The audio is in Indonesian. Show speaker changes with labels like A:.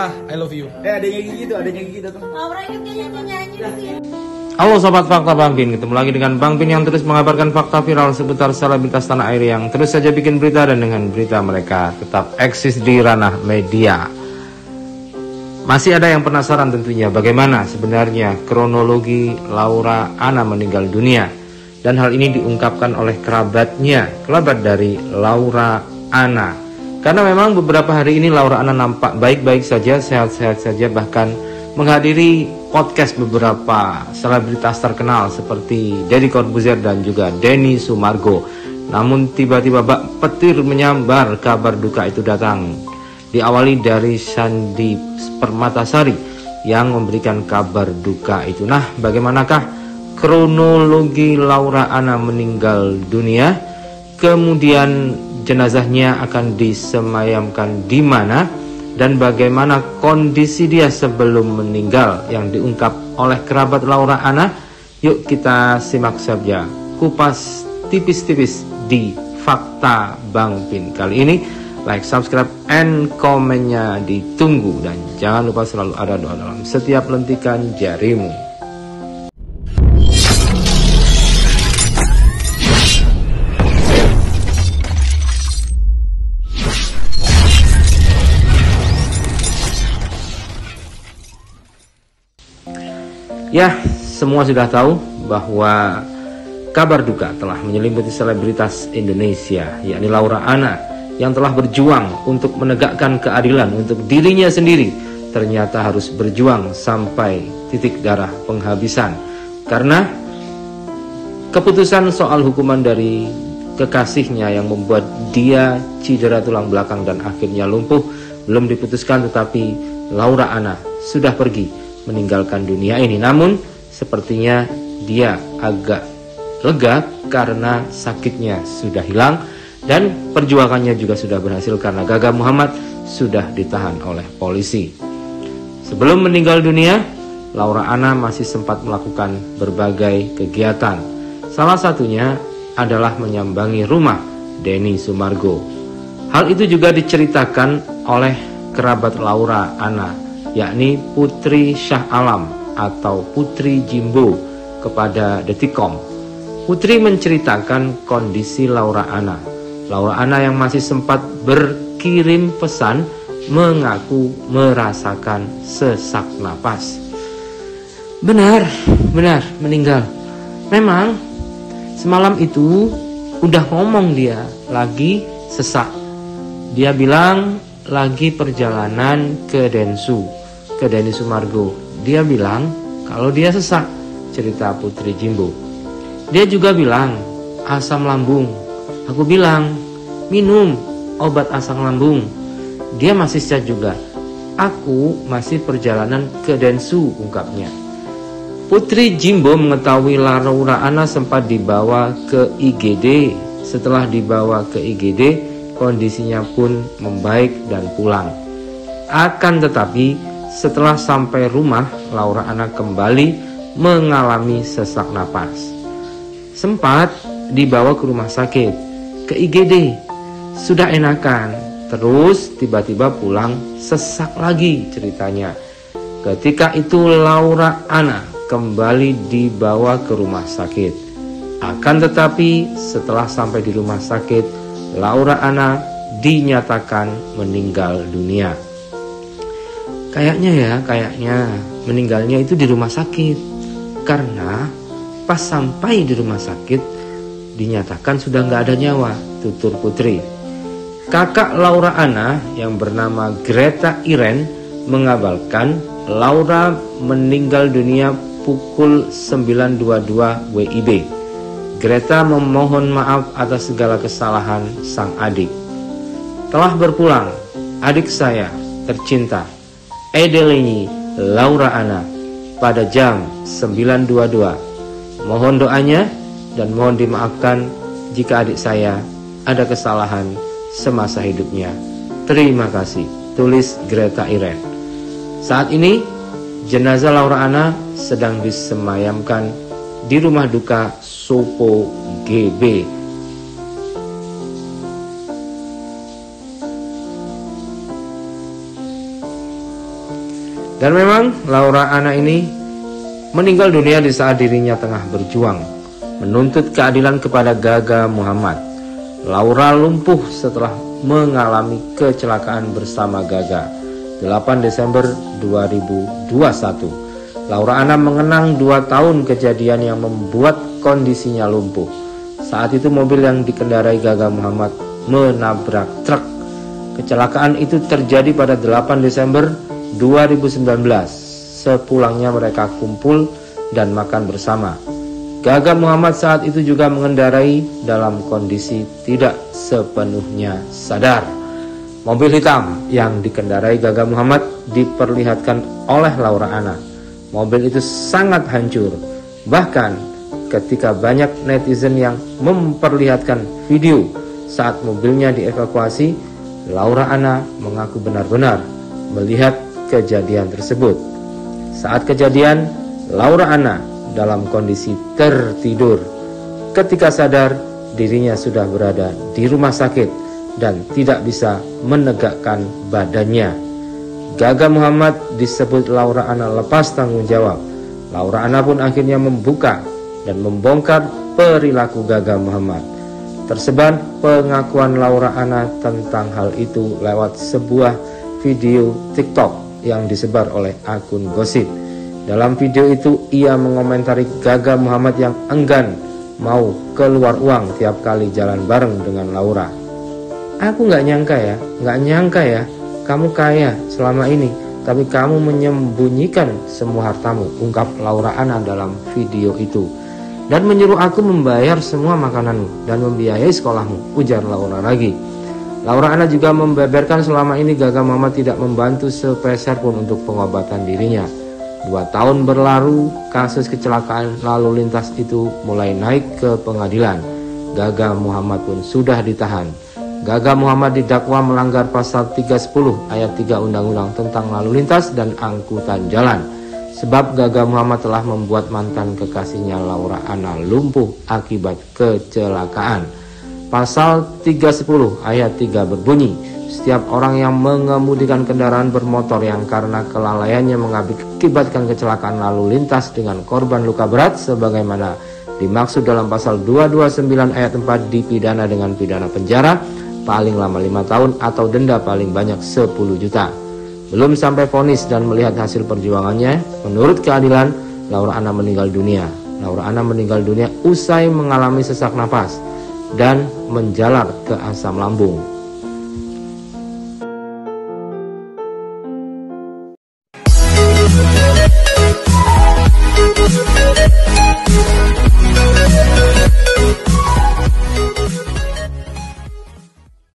A: I love you.
B: Adanya Gigi datang.
C: Laura ikut nyanyi gitu ya.
D: Halo Sobat Fakta Bang Bin, ketemu lagi dengan Bang Bin yang terus mengabarkan fakta viral seputar selebritas tanah air yang terus saja bikin berita, dan dengan berita mereka tetap eksis di ranah media. Masih ada yang penasaran tentunya bagaimana sebenarnya kronologi Laura Anna meninggal dunia, dan hal ini diungkapkan oleh kerabat dari Laura Anna. Karena memang beberapa hari ini Laura Anna nampak baik-baik saja, sehat-sehat saja, bahkan menghadiri podcast beberapa selebritas terkenal seperti Deddy Corbuzier dan juga Denny Sumargo. Namun tiba-tiba bak petir menyambar, kabar duka itu datang. Diawali dari Sandi Permatasari yang memberikan kabar duka itu. Nah, bagaimanakah kronologi Laura Anna meninggal dunia? Kemudian jenazahnya akan disemayamkan di mana? Dan bagaimana kondisi dia sebelum meninggal yang diungkap oleh kerabat Laura Anna? Yuk kita simak saja kupas tipis-tipis di Fakta Bang Bin kali ini. Like, subscribe, and komennya ditunggu. Dan jangan lupa selalu ada doa dalam setiap lentikan jarimu. Ya, semua sudah tahu bahwa kabar duka telah menyelimuti selebritas Indonesia, yakni Laura Anna, yang telah berjuang untuk menegakkan keadilan untuk dirinya sendiri. Ternyata harus berjuang sampai titik darah penghabisan, karena keputusan soal hukuman dari kekasihnya yang membuat dia cedera tulang belakang dan akhirnya lumpuh belum diputuskan, tetapi Laura Anna sudah pergi meninggalkan dunia ini. Namun sepertinya dia agak lega karena sakitnya sudah hilang dan perjuangannya juga sudah berhasil karena Gaga Muhammad sudah ditahan oleh polisi. Sebelum meninggal dunia, Laura Anna masih sempat melakukan berbagai kegiatan. Salah satunya adalah menyambangi rumah Denny Sumargo. Hal itu juga diceritakan oleh kerabat Laura Anna, yakni Putri Shah Alam atau Putri Jimbo, kepada Detikcom. Putri menceritakan kondisi Laura Anna. Laura Anna yang masih sempat berkirim pesan mengaku merasakan sesak napas. Benar meninggal. Memang semalam itu udah ngomong dia lagi sesak. Dia bilang lagi perjalanan ke Denny Sumargo. Dia bilang kalau dia sesak, cerita Putri Jimbo. Dia juga bilang asam lambung. Aku bilang minum obat asam lambung. Dia masih sehat juga. Aku masih perjalanan ke Densu, ungkapnya. Putri Jimbo mengetahui Laura Anna sempat dibawa ke IGD. Setelah dibawa ke IGD, kondisinya pun membaik dan pulang. Akan tetapi setelah sampai rumah, Laura Anna kembali mengalami sesak napas. Sempat dibawa ke rumah sakit, ke IGD, sudah enakan, terus tiba-tiba pulang sesak lagi, ceritanya. Ketika itu Laura Anna kembali dibawa ke rumah sakit. Akan tetapi setelah sampai di rumah sakit, Laura Anna dinyatakan meninggal dunia. Kayaknya meninggalnya itu di rumah sakit, karena pas sampai di rumah sakit dinyatakan sudah nggak ada nyawa, tutur Putri. Kakak Laura Anna yang bernama Greta Iren mengabarkan Laura meninggal dunia pukul 9.22 WIB. Greta memohon maaf atas segala kesalahan sang adik. Telah berpulang adik saya tercinta, Edelini Laura Anna, pada jam 9.22. Mohon doanya dan mohon dimaafkan jika adik saya ada kesalahan semasa hidupnya. Terima kasih, tulis Greta Iren. Saat ini jenazah Laura Anna sedang disemayamkan di rumah duka Sopo GB. Dan memang Laura Anna ini meninggal dunia di saat dirinya tengah berjuang menuntut keadilan kepada Gaga Muhammad. Laura lumpuh setelah mengalami kecelakaan bersama Gaga 8 Desember 2021. Laura Anna mengenang 2 tahun kejadian yang membuat kondisinya lumpuh. Saat itu mobil yang dikendarai Gaga Muhammad menabrak truk. Kecelakaan itu terjadi pada 8 Desember 2019. Sepulangnya mereka kumpul dan makan bersama. Gaga Muhammad saat itu juga mengendarai dalam kondisi tidak sepenuhnya sadar. Mobil hitam yang dikendarai Gaga Muhammad diperlihatkan oleh Laura Anna. Mobil itu sangat hancur. Bahkan ketika banyak netizen yang memperlihatkan video saat mobilnya dievakuasi, Laura Anna mengaku benar-benar melihat kejadian tersebut. Saat kejadian, Laura Anna dalam kondisi tertidur. Ketika sadar, dirinya sudah berada di rumah sakit dan tidak bisa menegakkan badannya. Gaga Muhammad disebut Laura Anna lepas tanggung jawab. Laura Anna pun akhirnya membuka dan membongkar perilaku Gaga Muhammad. Tersebar pengakuan Laura Anna tentang hal itu lewat sebuah video TikTok yang disebar oleh akun gosip. Dalam video itu ia mengomentari Gaga Muhammad yang enggan mau keluar uang tiap kali jalan bareng dengan Laura. Aku nggak nyangka ya, kamu kaya selama ini, tapi kamu menyembunyikan semua hartamu, ungkap Laura Anna dalam video itu. Dan menyuruh aku membayar semua makananmu dan membiayai sekolahmu, ujar Laura lagi. Laura Anna juga membeberkan selama ini Gaga Muhammad tidak membantu sepeser pun untuk pengobatan dirinya. 2 tahun berlalu, kasus kecelakaan lalu lintas itu mulai naik ke pengadilan. Gaga Muhammad pun sudah ditahan. Gaga Muhammad didakwa melanggar pasal 310 ayat 3 Undang-Undang tentang lalu lintas dan angkutan jalan. Sebab Gaga Muhammad telah membuat mantan kekasihnya Laura Anna lumpuh akibat kecelakaan. Pasal 310 ayat 3 berbunyi, setiap orang yang mengemudikan kendaraan bermotor yang karena kelalaiannya mengakibatkan kecelakaan lalu lintas dengan korban luka berat sebagaimana dimaksud dalam pasal 229 ayat 4 dipidana dengan pidana penjara paling lama 5 tahun atau denda paling banyak 10 juta. Belum sampai vonis dan melihat hasil perjuangannya, menurut keadilan, Laura Anna meninggal dunia. Laura Anna meninggal dunia usai mengalami sesak napas dan menjalar ke asam lambung.